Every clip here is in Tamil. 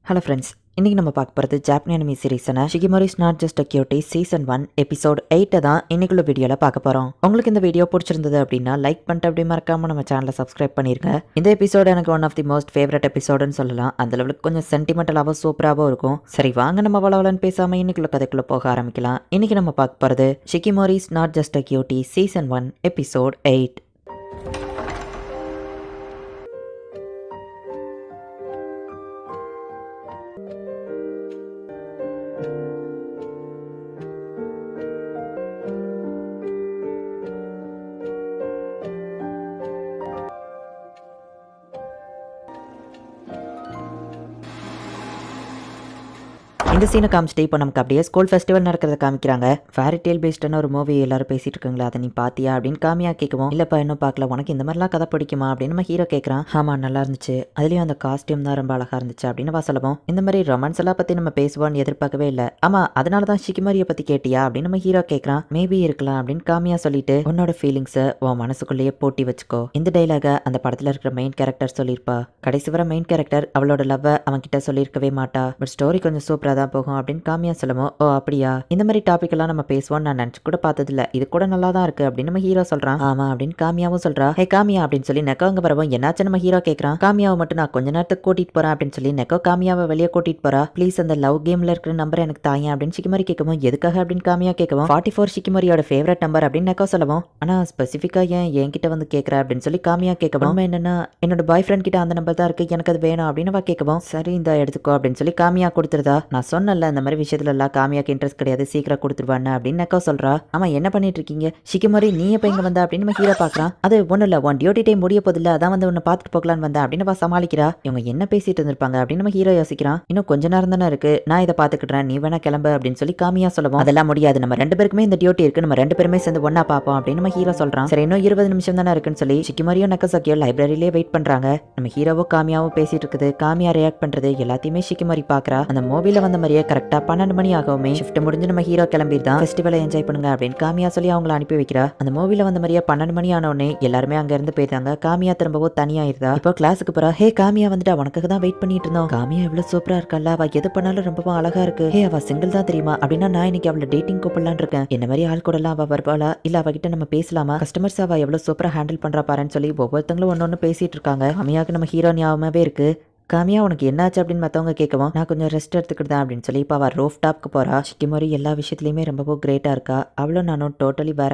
ஹலோ ஃப்ரெண்ட்ஸ், இன்னைக்கு நம்ம பார்க்க போகிறது ஜாப்பனீஸ் அனிமி சீரீஸான Shikimori is not just a cutie season 1 episode 8 தான் இன்னைக்குள்ள வீடியோவில் பார்க்க போகிறோம். உங்களுக்கு இந்த வீடியோ பிடிச்சிருந்தது அப்படின்னா லைக் பண்ணிட்டு அப்படி மறக்காம நம்ம சேனலை சப்ஸ்கிரைப் பண்ணிருங்க. இந்த எபிசோடு எனக்கு one of the most favourite எபிசோடுன்னு சொல்லலாம். அந்த லெவலுக்கு கொஞ்சம் சென்டிமெண்டலாகவும் சூப்பராகவும் இருக்கும். சரி வாங்க நம்ம வளவலன்னு பேசாமல் இன்னைக்குள்ள கதைக்குள்ளே போக ஆரம்பிக்கலாம். இன்னைக்கு நம்ம பார்க்க போகிறது Shikimori is not just a cutie season 1 episode 8. இந்த சீனை காமிச்சிட்டு இப்போ நமக்கு அப்படியே ஸ்கூல் ஃபெஸ்டிவல் நடக்கிறத காமிக்கிறாங்க. ஃபேரி டேல் பேஸ்டான ஒரு மூவி எல்லாரும் பேசிட்டு இருக்காங்களா, அதை நீ பாத்தியா அப்படின்னு காமியா கேட்கவும், இல்லப்பா இன்னும் பார்க்கல, உனக்கு இந்த மாதிரிலாம் கதை பிடிக்குமா அப்படின்னு நம்ம ஹீரோ கேட்குறான். ஆமா நல்லா இருந்துச்சு, அதுலயும் அந்த காஸ்டியூம் தான் ரொம்ப அழகா இருந்துச்சு அப்படின்னு சொல்லவும், இந்த மாதிரி ரொமான்ஸ் எல்லாம் பத்தி நம்ம பேசுவோம்னு எதிர்பார்க்கவே இல்லை. ஆமா அதனால தான் ஷிகிமோரியை பத்தி கேட்டியா அப்படின்னு நம்ம ஹீரோ கேட்குறான். மேபி இருக்கலாம் அப்படின்னு காமியா சொல்லிட்டு, உன்னோட ஃபீலிங்ஸை உன் மனசுக்குள்ளேயே போட்டி வச்சுக்கோ. இந்த டைலாக அந்த படத்துல இருக்கிற மெயின் கேரக்டர் சொல்லியிருப்பா. கடைசி வர மெயின் கேரக்டர் அவளோட லவ்வை அவன் கிட்ட சொல்லியிருக்கவே மாட்டா. பட் ஸ்டோரி கொஞ்சம் சூப்பரா தான் போகும் அப்படின்னு காமியா சொல்லவும், ஓ அப்படியா, இந்த மாதிரி டாபிக் எல்லாம் நம்ம பேசுவோம் நான் நினைச்சு கூட பார்த்ததில்ல, இது கூட நல்லா தான் இருக்கு அப்படின்னு நம்ம ஹீரோ சொல்றான். ஆமா அப்படின்னு காமியாவும் சொல்றா. ஹே காமியா அப்படின்னு சொல்லி நெக்கோ அங்க வரவும், என்னாச்சு நம்ம ஹீரோ கேட்கறான். காமியாவை மட்டும் நான் கொஞ்ச நேரத்துக்கு கூட்டிட்டு போறேன் அப்படின்னு சொல்லி நெக்கோ காமியாவை வெளியே கூட்டிட்டு போறா. ப்ளீஸ் அந்த லவ் கேம்ல இருக்கிற நம்பர் எனக்கு தாங்க அப்படின்னு ஷிகிமோரி கேட்கவும், எதுக்காக அப்படின்னு காமியா கேட்கவும், 44 ஷிகிமோரியோட ஃபேவரட் நம்பர் அப்படின்னு நெக்கோ சொல்லவும், ஆனா ஸ்பெசிஃபிக்கா ஏன் என்கிட்ட வந்து கேட்கற அப்படின்னு சொல்லி காமியா கேட்கவும், என்னன்னா என்னோட பாய் ஃப்ரெண்ட் கிட்ட அந்த நம்பர் தான் இருக்கு, எனக்கு அது வேணும் அப்படின்னு கேட்கவும், சரி இந்த எடுத்துக்கோ அப்படின்னு சொல்லி காமியா கொடுத்துருதா. நான் சொன்னல இந்த மாதிரி விஷயத்துல எல்லாம் காமியாக்கு இன்ட்ரெஸ்ட் கிடையாது, சீக்கிரம் கொடுத்துருவான்னு அப்படின்னு நெக்கோ சொல்றா. ஆமா என்ன பண்ணிட்டு இருக்கீங்க ஷிகிமோரி, நீ எப்ப இங்க வந்த அப்படின்னு நம்ம ஹீரோ பாக்குறான். அது ஒண்ணு இல்ல, உன் டியூட்டி டைம் முடிய போதில்ல, அதான் வந்து உன்னை பார்த்துட்டு போகலான்னு வந்தேன் அப்படின்னு சமாளிக்கிறா. இவங்க என்ன பேசிட்டு இருந்திருப்பாங்க அப்படின்னு நம்ம ஹீரோ யோசிக்கிறான். இன்னும் கொஞ்ச நேரம் தானே இருக்கு, நான் இதை பாத்துக்கிட்டேன், நீ வேணா கிளம்பு அப்படின்னு சொல்லி காமியா சொல்லுவோம். அதெல்லாம் முடியாது, நம்ம ரெண்டு பேருக்குமே இந்த டியூட்டி இருக்கு, நம்ம ரெண்டு பேருமே சேர்ந்து ஒன்னா பாப்போம் அப்படின்னு நம்ம ஹீரோ சொல்றான். சரி இன்னும் 20 நிமிஷம் தானே இருக்குன்னு சொல்லி ஷிகிமோரியும் நெக்கோசாக்கியோ லைப்ரரியிலே வெயிட் பண்றாங்க. நம்ம ஹீரோவோ காமியாவும் பேசிட்டு இருக்குது. காமியா ரியாக்ட் பண்றது எல்லாத்தையுமே ஷிகிமோரி பாக்குறா. அந்த மூவில வந்த மாதிரியே கரெக்டா 12 மணி ஆகவுமே ஷிஃப்ட் முடிஞ்சு நம்ம ஹீரோ கிளம்பிடுதான் ஃபெஸ்டிவலை என்ஜாய் பண்ணுங்க அப்படின்னு காமியா சொல்லி அவங்கள அனுப்பி வைக்கிறா. அந்த மூவில வந்த மாதிரியே 12 மணி ஆனோடனே எல்லாருமே அங்க இருந்து போயிருந்தாங்க. காமியா திரும்பவும் தனியாயிருந்தா. இப்போ கிளாஸுக்கு போறா. ஹே காமியா வந்துட்டா, உனக்கு தான் வெயிட் பண்ணிட்டு இருந்தோம். காமியா எவ்வளவு சூப்பரா இருக்கல்ல, அவ எது பண்ணாலும் ரொம்பவும் அழகா இருக்கு. ஹே அவ சிங்கிள் தான் தெரியுமா அப்படின்னா, நான் இன்னைக்கு அவளை டேட்டிங் கூப்பிடலான்னு இருக்கேன். என்ன மாதிரி ஆள் கூட எல்லாம் அவ வருவாளா, இல்ல அவகிட்ட நம்ம பேசலாமா, கஸ்டமர்ஸ் அவ எவ்வளவு சூப்பரா ஹேண்டில் பண்றா பாருன்னு சொல்லி ஒவ்வொருத்தங்களும் ஒன்னொன்னு பேசிட்டு இருக்காங்க. காமியாவுக்கு நம்ம ஹீரோ ஞாபகமாவே இருக்கு. காமியா உனக்கு என்னாச்சு அப்படின்னு மற்றவங்க கேட்கவும், நான் கொஞ்சம் ரெஸ்ட் எடுத்துக்கிட்டேன் அப்படின்னு சொல்லி இப்போ அவள் ரோஃப் டாப்க்கு போறா. ஷிகிமோரி எல்லா விஷயத்துலையுமே ரொம்பவும் கிரேட்டா இருக்கா. அவளும் நானும் டோட்டலி வேற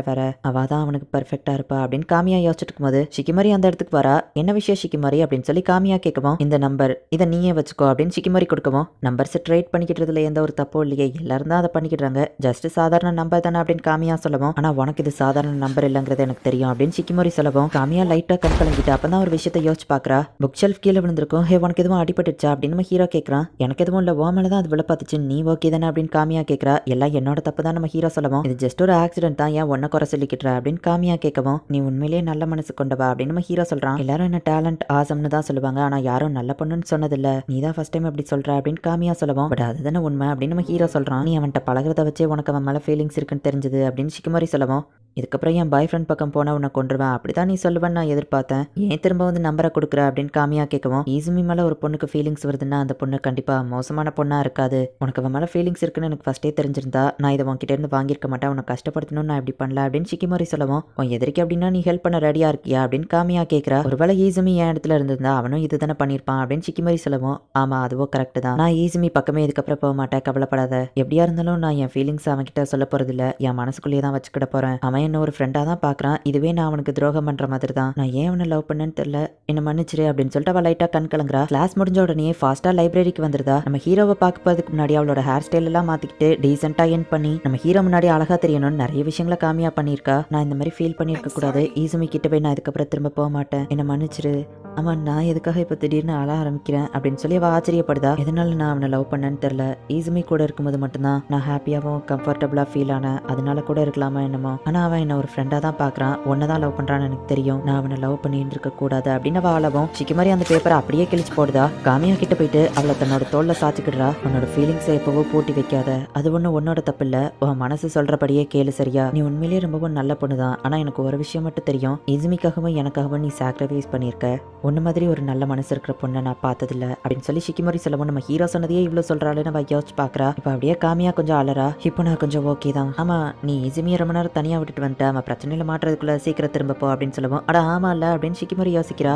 அவ தான் அவனுக்கு பெர்ஃபெக்டா இருப்பா அப்படின்னு காமியா யோசிச்சுட்டு இருக்கும்போது ஷிகிமோரி அந்த இடத்துக்கு வரா. என்ன விஷயம் ஷிகிமோரி அப்படின்னு சொல்லி காமியா கேட்கவும், இந்த நம்பர் இதை நீயே வச்சுக்கோ அப்படின்னு ஷிகிமோரி கொடுக்கவும், நம்பர்ஸ் ட்ரேட் பண்ணிக்கிட்டதுல எந்த ஒரு தப்பும் இல்லையே, எல்லாரும் தான் அதை பண்ணிக்கிட்டாங்க, ஜஸ்ட் சாதாரண நம்பர் தானே அப்படின்னு காமியா சொல்லவும், ஆனா உனக்கு இது சாதாரண நம்பர் இல்லைங்கிறது எனக்கு தெரியும் அப்படின்னு ஷிகிமோரி சொல்லவும், காமியா லைட்டா கண் கலங்கிட்டு அப்பதான் ஒரு விஷயத்தை யோசிச்சு பாக்குறா. புக் ஷெல்ஃப் கீழே விழுந்திருக்கும். ஹே உனக்கு எதுவும் அடிபட்டுச்சா அப்படின்னு நம்ம ஹீரோ கேட்கறான். எனக்கு எதுவும் இல்ல, ஓ மேலதான் அது விழ பார்த்துச்சு, நீ ஓகே தானே அப்படின்னு காமியா கேட்கறா. எல்லாம் என்னோட தப்பு தான் நம்ம ஹீரோ சொல்லவும், இது ஜஸ்ட் ஒரு ஆக்சிடென்ட் தான், ஏன் ஒன்ன குறை சொல்லிக்கிட்டுற அப்படின்னு காமியா கேட்கவும், நீ உண்மையிலேயே நல்ல மனசு கொண்டவா அப்படின்னு நம்ம ஹீரோ சொல்றான். எல்லாரும் என்ன டேலண்ட் ஆசம்னு தான் சொல்லுவாங்க, ஆனா யாரும் நல்ல பொண்ணுன்னு சொன்னதில்ல, நீ தான் ஃபர்ஸ்ட் டைம் அப்படி சொல்ற அப்படின்னு காமியா சொல்லவும், பட் அதுதானே உண்மை அப்படின்னு நம்ம ஹீரோ சொல்றான். நீ அவன்கிட்ட பழகிறத வச்சே உனக்கு அவன் மேல ஃபீலிங்ஸ் இருக்குன்னு தெரிஞ்சது அப்படின்னு ஷிகிமோரி சொல்லவும், இதுக்கப்புறம் என் பாய் ஃப்ரெண்ட் பக்கம் போனா உன்னை கொண்டுருவேன் அப்படிதான் நீ சொல்லுவேன்னு நான் எதிர்பார்த்தேன், ஏன் திரும்ப வந்து நம்பரை கொடுக்குற அப்படின்னு காமியா கேட்கவும், ஈசுமி மேல ஒரு பொண்ணுக்கு ஃபீலிங்ஸ் வருதுன்னா அந்த பொண்ணு கண்டிப்பா மோசமான பொண்ணா இருக்காது, உனக்கு அவன் மேல ஃபீலிங்ஸ் இருக்குன்னு எனக்கு ஃபர்ஸ்டே தெரிஞ்சிருந்தா நான் இதை உன்கிட்ட இருந்து வாங்கியிருக்க மாட்டேன், உனக்கு கஷ்டப்படுத்தணும்னு நான் இப்படி பண்ணல அப்படின்னு ஷிகிமோரி சொல்லவும், உன் எதிர்க்கு அப்படின்னா நீ ஹெல்ப் பண்ண ரெடியா இருக்கியா அப்படின்னு காமியா கேட்கறா. ஒருவேளை ஈசுமி என் இடத்துல இருந்திருந்தா அவனும் இதுதானே பண்ணியிருப்பான் அப்படின்னு ஷிகிமோரி சொல்லவும், ஆமா அதுவோ கரெக்ட் தான், நான் ஈசுமி பக்கமே இதுக்கப்புறம் போக மாட்டேன், கவலைப்படாத, எப்படியா இருந்தாலும் நான் என் ஃபீலிங்ஸ் அவன்கிட்ட சொல்ல போறதில்ல, என் மனசுக்குள்ளேயே தான் வச்சுக்கிட போறேன், அவன் என்ன ஒரு ஃப்ரெண்டா தான் பாக்குறான், இதுவே நான் அவனுக்கு துரோகம் பண்ற மாதிரி தான், நான் ஏன் அவனை லவ் பண்ணேன்னு தெரியல, என்ன மன்னிச்சிரு அப்படின்னு சொல்லிட்டு அவ லைட்டா கண் கலங்குறா. கிளாஸ் முடிஞ்ச உடனே ஃபாஸ்டா லைப்ரரிக்கு வந்துருதா. நம்ம ஹீரோவை பார்க்க போறதுக்கு முன்னாடி அவளோட ஹேர் ஸ்டைல் எல்லாம் மாத்திக்கிட்டு டீசென்டா என் பண்ணி நம்ம ஹீரோ முன்னாடி அழகா தெரியணும்னு நிறைய விஷயங்களை காமியா பண்ணியிருக்கா. நான் இந்த மாதிரி ஃபீல் பண்ணியிருக்க கூடாது, ஈசுமி கிட்ட போய் நான் இதுக்கப்புறம் திரும்ப போக மாட்டேன், என்ன மன்னிச்சிரு. ஆமா நான் எதுக்காக இப்போ திடீர்னு அழ ஆரம்பிக்கிறேன் அப்படின்னு சொல்லி அவ ஆச்சரியப்படுதா. எதனால நான் அவனை லவ் பண்ணேன்னு தெரியல, ஈசுமி கூட இருக்கும்போது மட்டும்தான் நான் ஹாப்பியாகவும் கம்ஃபர்டபுளா ஃபீல் ஆனேன், அதனால கூட இருக்கலாமா என்னமோ, ஆனா அவன் என்ன ஒரு ஃப்ரெண்டா தான் பாக்குறான், ஒன்னதான் லவ் பண்றான்னு எனக்கு தெரியும், நான் அவனை லவ் பண்ணி இருந்திருக்க கூடாது அப்படின்னு அவ ஆளவும் ஷிகிமாரி அந்த பேப்பரை அப்படியே கிழிச்சு போடுதா. காமியா கிட்ட போயிட்டு அவளை தன்னோட தோல்ல சாச்சுக்கிடுறா. உன்னோட ஃபீலிங்ஸை எப்பவோ பூட்டி வைக்காத, அது ஒன்றும் உன்னோட தப்பு இல்ல, உன் மனசு சொல்றபடியே கேளு சரியா, நீ உண்மையிலேயே ரொம்பவும் நல்ல பொண்ணுதான். ஆனா எனக்கு ஒரு விஷயம் மட்டும் தெரியும், இசுமிக்காகவும் எனக்காகவும் நீ சாக்ரிஃபைஸ் பண்ணியிருக்க, ஒன்னு மாதிரி ஒரு நல்ல மனசு இருக்கிற பொண்ணை நான் பார்த்ததில்ல அப்படின்னு சொல்லி ஷிகிமாரி சொல்லவும் நம்ம ஹீரோ சொன்னதையே இவ்வளவு சொல்றாளே நம்ம யோசிச்சு பாக்குறா. இப்ப அப்படியே காமியா கொஞ்சம் அலறா. இப்போ நான் கொஞ்சம் ஓகே தான், ஆமா நீ இசுமியை ரொம்ப நேரம் தனியா விட்டுட்டு வந்துட்ட, அவன் பிரச்சனையில மாட்டுறதுக்குள்ள சீக்கிரம் திரும்ப போ அப்படின்னு சொல்லவும் அட ஆமா இல்ல அப்படின்னு ஷிகிமாரி யோசிக்கிறா.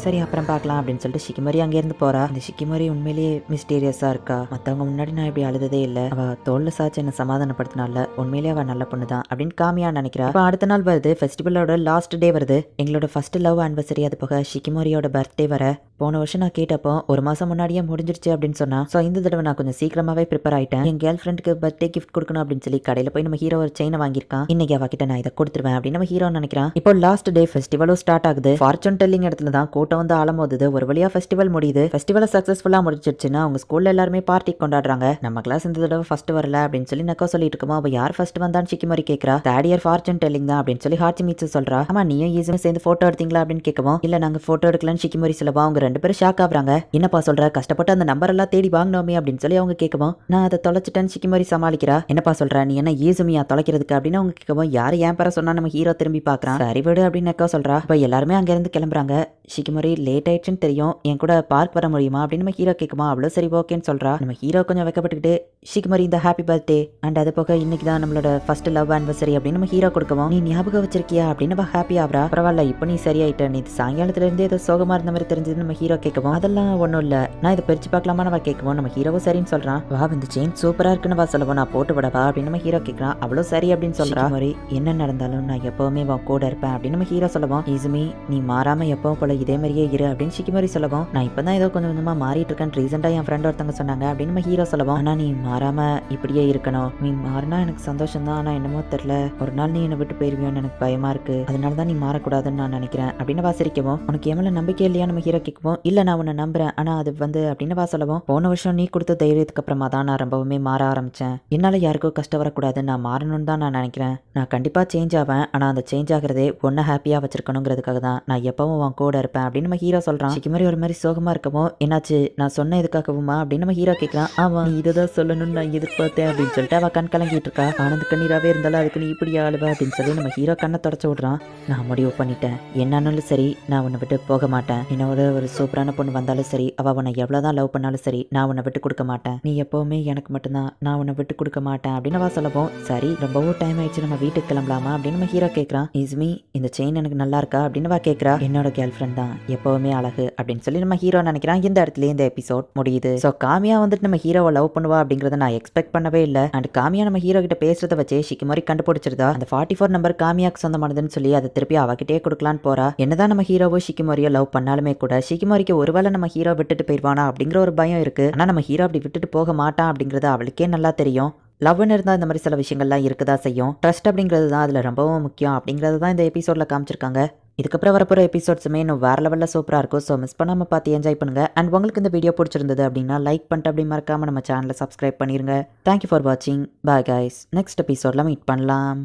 சரி அப்புறம் பார்க்கலாம் அப்படின்னு சொல்லிட்டு ஷிகிமாரி அங்கேருந்து போறா. இந்த ஷிகிமாரி உண்மையிலேயே மிஸ்டீரியஸா இருக்கா, மற்றவங்க முன்னாடி நான் இப்படி அழுததே இல்லை, அவ தோல்ல சாச்சு என்ன சமாதானப்படுத்தினால உண்மையிலேயே அவ நல்ல பொண்ணு தான் அப்படின்னு காமியா நினைக்கிறா. இப்போ அடுத்த நாள் வருது, ஃபெஸ்டிவலோட லாஸ்ட் டே வருது, எங்களோட ஃபர்ஸ்ட் லவ் ஆனிவர்சரி, அது போக ஷிகிமாரியோட பர்த்டே வர. போன வருஷம் நான் கேட்டப்போ ஒரு மாசம் முன்னாடியே முடிஞ்சிருச்சு அப்படின்னு சொன்னா. ஸோ இந்த தடவை நான் கொஞ்சம் சீக்கிரமாவே ப்ரிப்பேர் ஆயிட்டேன், என் கேர்ள் ஃப்ரெண்டுக்கு பர்த்டே கிஃப்ட் கொடுக்கணும் அப்படின்னு சொல்லி கடையில் போய் நம்ம ஹீரோ ஒரு செயினை வாங்கியிருக்கான், இன்னைக்கு அவகிட்ட நான் இதை கொடுத்துருவேன் அப்படின்னு நம்ம ஹீரோ நினைக்கிறான். இப்போ லாஸ்ட் டே ஃபெஸ்டிவலும் ஸ்டார்ட் ஆகுது. ஃபார்ச்சூன் டெல்லிங் இடத்துல தான் கூட்டம் வந்து ஆலமோதுது. ஒரு வழியா ஃபெஸ்டிவல் முடியுது. ஃபெஸ்டிவலை சக்சஸ்ஃபுல்லா முடிச்சிருச்சுன்னா அவங்க ஸ்கூல்ல எல்லாருமே பார்ட்டி கொண்டாடுறாங்க. நம்ம கிளாஸ் இந்த தடவை ஃபர்ஸ்ட் வரல அப்படின்னு சொல்லி நக்கோ சொல்லிட்டு இருக்கோம். அவ யார் ஃபர்ஸ்ட் வந்தான்னு ஷிகிமாரி கேட்கறா. தேர்ட் இயர் ஃபார்ச்சூன் டெல்லிங் தான் அப்படின்னு சொல்லி ஹாச்சிமிட்சு சொல்றா. ஆமா நீயும் ஈஸியும் சேர்ந்து போட்டோ எடுத்தீங்களா அப்படின்னு கேட்கவும் இல்ல நாங்க போட்டோ எடுக்கலன்னு ஷிகிமாரி சொல்லவா. அவங்க ரெண்டு பேரும் ஷாக் ஆகுறாங்க. என்னப்பா சொல்ற, கஷ்டப்பட்டு அந்த நம்பர் எல்லாம் தேடி வாங்கினோமே அப்படின்னு சொல்லி அவங்க கேட்கவும் நான் அதை தொலைச்சிட்டேன்னு ஷிகிமாரி சமாளிக்கிறா. என்னப்பா சொல்ற, நீ என்ன ஈசுமியா தொலைக்கிறதுக்கு அப்படின்னு அவங்க கேட்கவும் யாரு ஏன் பேர சொன்னா நம்ம ஹீரோ திரும்பி பாக்குறான். சரி விடு அப்படின்னு நக்கோ சொல்றா. இப்ப எல்லாருமே அங்க இருந்து கிளம்புறாங்க. ஷிகிமாரி லேட் ஆயிடுச்சுன்னு தெரியும், என் கூட பார்க் வர முடியுமா அப்படின்னு நம்ம ஹீரோ கேட்குமா. அவ்வளோ சரி ஓகேன்னு சொல்றா. நம்ம ஹீரோ கொஞ்சம் வைக்கப்பட்டுக்கிட்டு ஷிகிமாரி இந்த ஹாப்பி பர்த்டே அண்ட் அது போக இன்னைக்கு தான் நம்மளோட ஃபர்ஸ்ட் லவ் ஆனிவர்சரி அப்படின்னு நம்ம ஹீரோ கொடுக்கவும் நீ ஞாபகம் வச்சிருக்கியா அப்படின்னு நம்ம ஹாப்பி ஆகுறா. பரவாயில்ல இப்போ நீ சரியாயிட்ட, நீ சாயங்காலத்துல இருந்து ஏதோ சோகமா இருந்த மாதிரி தெரிஞ்சது நம்ம ஹீரோ கேட்கவும் அதெல்லாம் ஒன்றும் இல்லை, நான் இதை பிரிச்சு பார்க்கலாமா நம்ம கேட்கவும் நம்ம ஹீரோவும் சரின்னு சொல்றான். வா இந்த செயின் சூப்பரா இருக்குன்னு வா சொல்லவும் நான் போட்டு விடவா அப்படின்னு நம்ம ஹீரோ கேட்கறான். அவ்வளோ சரி அப்படின்னு சொல்றா. மாதிரி என்ன நடந்தாலும் நான் எப்பவுமே உன் கூட இருப்பேன் அப்படின்னு நம்ம ஹீரோ சொல்லவும் இசுமி நீ மாறாம எப்பவும் போல இதே மாதிரியே இரு அப்படின்னு ஷிகிமாரி சொல்லவும் நான் இப்பதான் ஏதோ கொஞ்சம் கொஞ்சமா மாறிட்டு இருக்கேன், ரீசெண்டா என் ஃப்ரெண்ட் ஒருத்தவங்க சொன்னாங்க அப்படின்னு நம்ம ஹீரோ சொல்லவும் ஆனா நீ மாறாம இப்படியே இருக்கணும், நீ மாறினா எனக்கு சந்தோஷம் தான், ஆனா என்னமோ தெரியல ஒரு நாள் நீ என்னை விட்டு போயிருவியோன்னு எனக்கு பயமா இருக்கு, அதனாலதான் நீ மாறக்கூடாதுன்னு நான் நினைக்கிறேன் அப்படின்னு வாசிரிக்கவும் உனக்கு எவ்வளவு நம்பிக்கை இல்லையா நம்ம ஹீரோ கேட்கவும் இல்ல நான் உன்னை நம்புறேன், ஆனா அது வந்து அப்படின்னு வா சொல்லவும் போன வருஷம் நீ கொடுத்த தைரியத்துக்கு அப்புறமா தான் நான் ரொம்பவுமே மாற ஆரம்பிச்சேன், என்னால யாருக்கும் கஷ்டம் வரக்கூடாது, நான் மாறணும்னு தான் நான் நினைக்கிறேன், நான் கண்டிப்பா சேஞ்ச் ஆவேன், ஆனா அந்த சேஞ்ச் ஆகிறதே ஒன்ன ஹாப்பியா வச்சிருக்கணுங்கிறதுக்காக தான் நான் எப்பவும் உன் கூட இருப்பேன் அப்படின்னு நம்ம ஹீரோ சொல்றான். ஷிகிமாரி ஒரு மாதிரி சோகமா இருக்கவும் என்னாச்சு நான் சொன்ன இதுக்காகவுமா அப்படின்னு நம்ம ஹீரோ கேட்கலாம். ஆமா நீ இதுதான் சொல்லணும்னு நான் எதிர்பார்த்தேன் அப்படின்னு சொல்லிட்டு அவ கண் கலங்கிட்டு இருக்கா. ஆனந்த கண்ணீராவே இருந்தாலும் அதுக்கு நீ இப்படி ஆளுவா அப்படின்னு சொல்லி நம்ம ஹீரோ கண்ணை தொடச்சு விடுறான். நான் முடிவு பண்ணிட்டேன், என்னானாலும் சரி நான் உன்னை விட்டு போக மாட்டேன், என்னோட ஒரு சூப்பரான பொண்ணு வந்தாலும் சரி அவ உன்னை எவ்வளவுதான் லவ் பண்ணாலும் சரி நான் உன்னை விட்டு கொடுக்க மாட்டேன், நீ எப்பவுமே எனக்கு மட்டும்தான், நான் உன்னை விட்டு கொடுக்க மாட்டேன் அப்படின்னு அவ சொல்லவும் சரி ரொம்பவும் டைம் ஆயிடுச்சு நம்ம வீட்டுக்கு கிளம்பலாமா அப்படின்னு நம்ம ஹீரோ கேட்கறான். இஸ்மி இந்த செயின் எனக்கு நல்லா இருக்கா அப்படின்னு அவ கேட்கறா. என்னோட கேர்ள் ஃப்ரெண்ட் தான் எப்பவுமே அழகு அப்படின்னு சொல்லி நம்ம ஹீரோ நினைக்கிறான். இந்த இடத்துல இந்த எபிசோட் முடியுது. ஸோ காமியா வந்துட்டு நம்ம ஹீரோவை லவ் பண்ணுவா அப்படிங்கறத நான் எக்ஸ்பெக்ட் பண்ணவே இல்லை. அண்ட் காமியா நம்ம ஹீரோ கிட்ட பேசுறத வச்சே ஷிகிமாரி கண்டுபிடிச்சிருந்தா அந்த 44 நம்பர் காமியாக்கு சொந்தமானதுன்னு சொல்லி அதை திருப்பி அவகிட்டே கொடுக்கலான்னு போறா. என்னதான் நம்ம ஹீரோவோ ஷிகிமாரியோ லவ் பண்ணாலுமே கூட ஷிகிமாரிக்கு ஒருவேளை நம்ம ஹீரோ விட்டுட்டு போயிடுவானா அப்படிங்கிற ஒரு பயம் இருக்கு. ஆனா நம்ம ஹீரோ அப்படி விட்டுட்டு போக மாட்டான் அப்படிங்கறது அவளுக்கே நல்லா தெரியும். லவ்னு இருந்தால் இந்த மாதிரி சில விஷயங்கள்லாம் இருக்குதா செய்யும். ட்ரஸ்ட் அப்படிங்கிறது தான் அதில் ரொம்பவும் முக்கியம் அப்படிங்கிறது தான் இந்த எபிசோடில் காமிச்சிருக்காங்க. இதுக்கப்புறம் வரப்போகிற எபிசோட்ஸுமே இன்னும் வேறு லெவலில் சூப்பராக இருக்கும். ஸோ மிஸ் பண்ணாமல் பார்த்து என்ஜாய் பண்ணுங்கள். அண்ட் உங்களுக்கு இந்த வீடியோ பிடிச்சிருந்தது அப்படின்னா லைக் பண்ணிட்டு அப்படி மறக்காமல் நம்ம சேனலை சப்ஸ்கிரைப் பண்ணிடுங்க. தேங்க்யூ ஃபார் வாட்சிங். Bye guys. நெக்ஸ்ட் எபிசோடில் மீட் பண்ணலாம்.